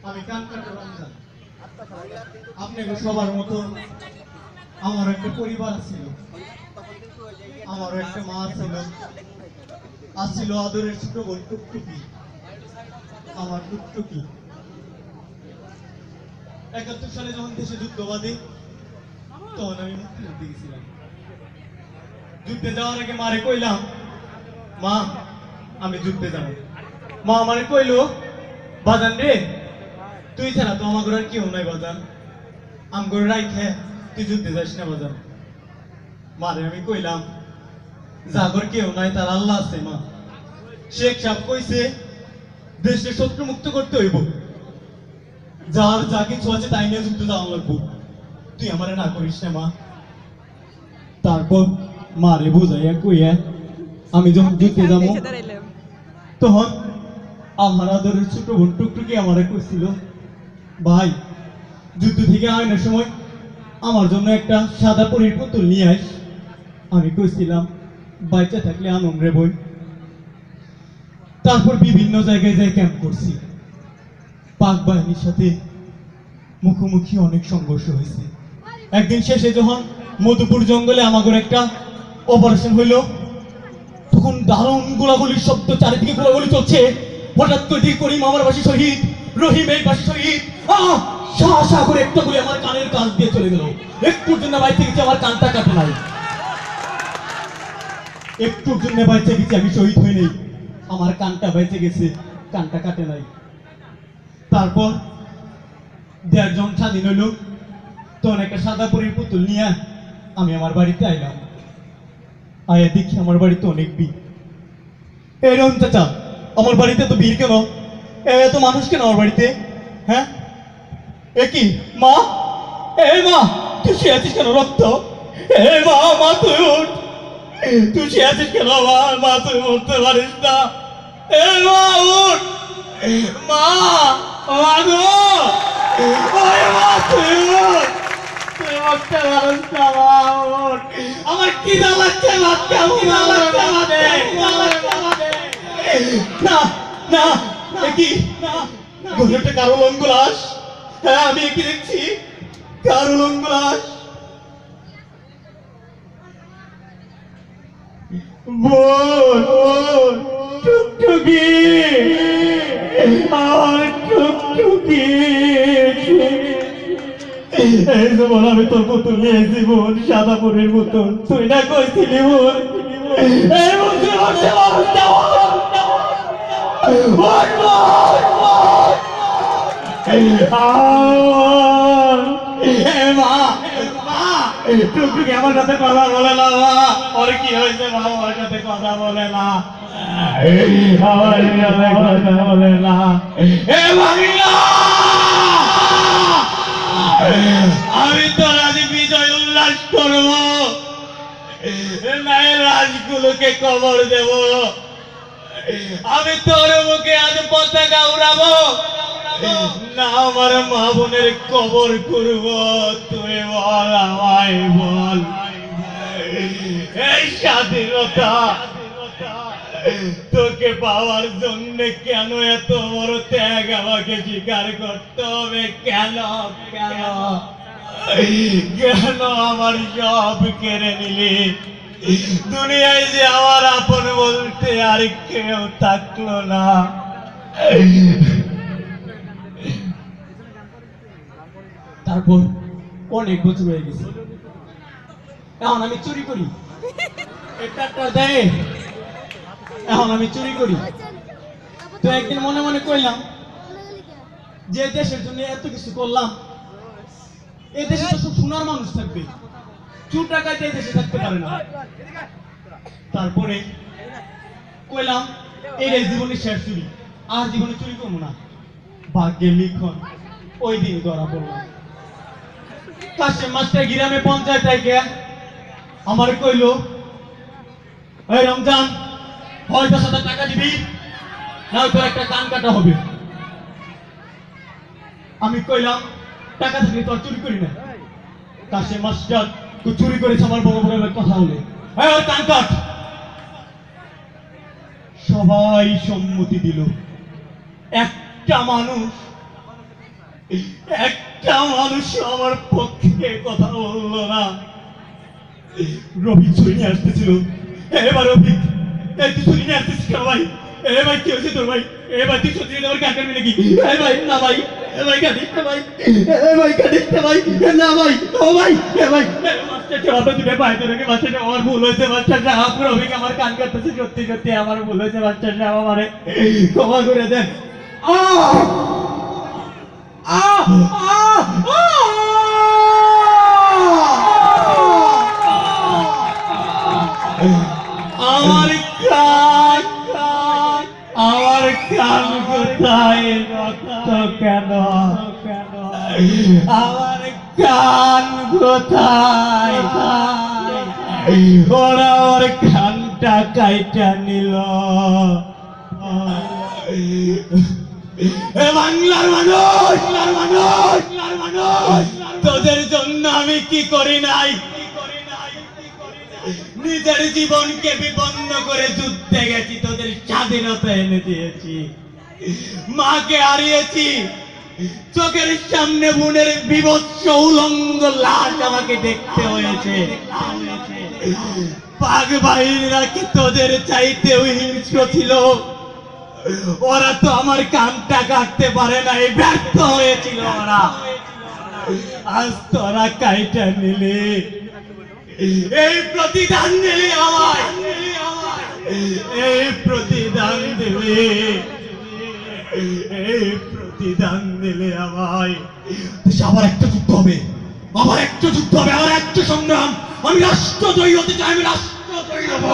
আমি কান কাটা রমজান। আপনাকে সবার মতো আমার একটা পরিবার ছিল, আমারও একটা মা ছিল, আসছিল আদরের ছোট বোন টুকটুকি, আমার টুকটুকি। ৭১ সালে যখন দেশে যুদ্ধ বাঁধে তখন আমি মুক্তিযুদ্ধে গেছিলাম। যুদ্ধে যাওয়ার আগে মারে কইলাম, মা আমি যুদ্ধে যাব। মা আমারে কইলো, বাজান রে তুই ছাড়া তো আমার ঘরে আর কেউ নাই বাজান, আম করে রাইখে তুই যুদ্ধে যাস না বাজান। মারে আমি কইলাম, জাগর কেউ নাই, তার আল্লাহ আছে। মা শেখ সাহেব কইছে দেশে শত্রু মুক্ত করতে হইব, যার যা কিছু আছে তাই নিয়ে যুদ্ধ যাওয়া লাগবো, তুই আমারে না করিস না মা। তারপর মারে বুঝাইয়া কইয়া আমি যখন যুদ্ধে যাবো তখন আমার আদরের ছোট বোন টুকটুকি আমারে কইছিল, ভাই যুদ্ধ থেকে আইনের সময় আমার জন্য একটা সাদা পরীর পুতুল নিয়ে আস। আমি কইছিলাম বাচ্চা থাকলে আনন্দ রে বই। তারপর বিভিন্ন জায়গায় যাই ক্যাম্প করছি, পাক বাহিনীর সাথে মুখোমুখি অনেক সংঘর্ষ হয়েছে। একদিন শেষে যখন মধুপুর জঙ্গলে আমাদের একটা অপারেশন হইল, তখন দারুণ গোলাগুলির শব্দ, চারিদিকে গোলাগুলি চলছে। হঠাৎ করে করিম আমার পাশে শহীদ, রহিম এই পাশে শহীদ। শাহ শাহ করে একটা গুলি আমার কানের কাছ দিয়ে চলে গেল। একটুর জন্য বাইতে গেছি, আমার কানটা কাটে নাই। একটুর জন্য বাইতে গেছি, আমি শহীদ হই নাই, আমার কানটা বাইতে গেছে, কানটা কাটে নাই। তারপর ১.৫ জন স্বাধীন হইল, তখন একটা সাদা পরীর পুতুল নিয়ে আমি আমার বাড়িতে আইলাম। আয়া দেখি আমার বাড়িতে অনেক ভিড়। এরকম চাচা আমার বাড়িতে তো ভিড় কেন, এত মানুষ কেন আমার বাড়িতে? হ্যাঁ একই মা, এ মা তুই শুয়ে আছিস কেন? রক্ত, এ মা, মা তুই উঠ, তুই শুয়ে আছিস কেন? মা, মা তুই উঠতে পারিস না, এ মা উঠ, মা, মা গো, ওই মা তুই উঠ, তুই উঠতে পারিস না, মা উঠ, আমার খিদা লাগছে, মা কেমন লাগছে, না না একই ঘরে কারো লঙ্গলাস। হ্যাঁ আমি একই দেখছি কারো লঙ্গলাস। বোন টুকটুকি, আমার টুকটুকি, এই যে বোন আমি তোর পুতুল নিয়েছি বোন, সাদা পরের পুতুল, তুই না কইছিলি বোন এই বলতে বলতে টুকটুকি আমার সাথে কথা বলে না, মা ওর কি হয়েছে? মা আমার সাথে কথা বলে না, আমার সাথে কথা বলে না। আমি তো আজ বিজয় উল্লাস করবো, নাই রাজগুলোকে কবর দেব, আমি তোর মুখে আজ পতাকা উড়াবো, না আমার মা বোনের কবর করব। তুই বল, আমায় বল, এই স্বাধীনতা তোকে পাওয়ার জন্য কেন এত বড় ত্যাগ আমাকে স্বীকার করতে হবে? কেন কেন কেন আমার সব কেড়ে নিলি? দুনিয়ায় যে আমার আপন বলতে আর কেউ থাকলো না। তারপর অনেক বছর হয়ে গেছে, এখন আমি চুরি করি, একটা দেয়, এখন আমি চুরি করি। তো একদিন মনে মনে কইলাম যে দেশের জন্য এত কিছু করলাম, এই দেশে তো সব সোনার মানুষ থাকবে, চুর টাকায় এই দেশে থাকতে পারে না। তারপরে কইলাম এই জীবনের শেষ চুরি, আর জীবনে চুরি করবো না। ভাগ্যে লিখন ওই দিন ধরা পড়লাম। কাশে মাস্টার গ্রামে পঞ্চায়েত গিয়া আমার কইলো, এই রমজান হয় 10,000 টাকা দিবি, না তোর একটা কান কাটা হবে। আমি কইলাম টাকা থাকলে তো আর চুরি করি না। কাশে মাস্টার তুই চুরি করেছে আমার বড় বড় কথা বলে, ওর কান কাট। সবাই সম্মতি দিল। একটা মানুষ আমার পক্ষে কথা বললো না। রবি ছুরি নিয়ে আসতেছিল। এবার রবি তুই ছুরি নিয়ে আসতেছিস কেন ভাই? ভাই কি হয়েছে তোর ভাই? ভাই তুই সত্যি আমার কান কাটবি নাকি? ভাই না ভাই, ভাই কাটিস না ভাই, ভাই কাটিস না ভাই, না ভাই, ও ভাই, ভাই মাস্টার সাহেব আপনি দুটো পায়ে ধরে মাস্টার সাহেব আমার ভুল হয়েছে, মাস্টার সাহেব রবি আমার কান কাটতেছে, সত্যি সত্যি আমার ভুল হয়েছে, মাস্টার সাহেব আমারে ক্ষমা করে দেন। আমার কান আমার কান কোথায়? রক্ত কেন? আমার কান কোথায়? ওরা ওর কানটা কাইটা নিল। বাংলার মানুষ, তোদের জন্য আমি কি করি নাই? নিজের জীবনকে বিপন্ন করে যুদ্ধে গেছি, তোদের স্বাধীনতা এনে দিয়েছি। মাকে হারিয়েছি, চোখের সামনে বোনের বিভৎস উলঙ্গ লাশ আমাকে দেখতে হয়েছে। পাক বাহিনীরা কি তোদের চাইতে হিংস্র ছিল? ওরা তো আমার কানটা কাটতে পারে নাই, ব্যর্থ হয়েছিল ওরা। আজ তোরা কাইটা নিলে, এই প্রতিদান দিলি আমায়, এই প্রতিদান দিলি, এই প্রতিদান দিলে আমায়। আবার একটা যুদ্ধ হবে, আবার একটা যুদ্ধ হবে, আবার একটা সংগ্রাম। আমি রাষ্ট্রদ্রোহী হতে চাই, আমি রাষ্ট্রদ্রোহী হব।